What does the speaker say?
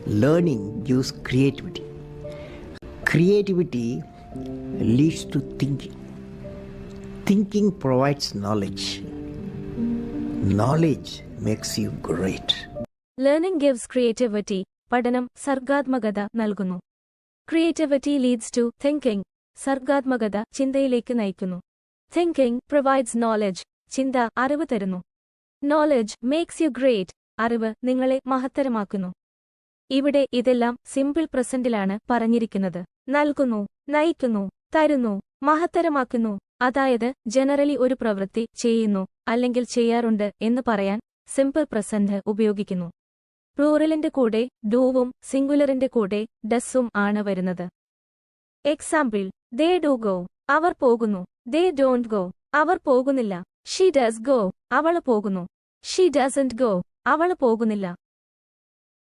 Learning gives creativity. Creativity leads to thinking. Thinking provides knowledge. Knowledge makes you great. Learning gives creativity. പഠനം സർഗാത്മകത നൽകുന്നു. Creativity leads to thinking. സർഗാത്മകത ചിന്തയിലേക്ക് നയിക്കുന്നു. Thinking provides knowledge. ചിന്ത അറിവ് തരുന്നു. Knowledge makes you great. അറിവ് നിങ്ങളെ മഹത്തരമാക്കുന്നു. ഇവിടെ ഇതെല്ലാം സിമ്പിൾ പ്രസന്റിലാണ് പറഞ്ഞിരിക്കുന്നത്. നൽകുന്നു, നയിക്കുന്നു, തരുന്നു, മഹത്തരമാക്കുന്നു. അതായത് ജനറലി ഒരു പ്രവൃത്തി ചെയ്യുന്നു അല്ലെങ്കിൽ ചെയ്യാറുണ്ട് എന്ന് പറയാൻ സിമ്പിൾ പ്രസന്റ് ഉപയോഗിക്കുന്നു. പ്ലൂറലിന്റെ കൂടെ ഡൂവും സിംഗുലറിന്റെ കൂടെ ഡസും ആണ് വരുന്നത്. എക്സാമ്പിൾ: ദേ ഡു ഗോ, അവർ പോകുന്നു. ദേ ഡോണ്ട് ഗോ, അവർ പോകുന്നില്ല. ഷീ ഡസ് ഗോ, അവള് പോകുന്നു. ഷീ ഡസന്റ് ഗോ, അവള് പോകുന്നില്ല.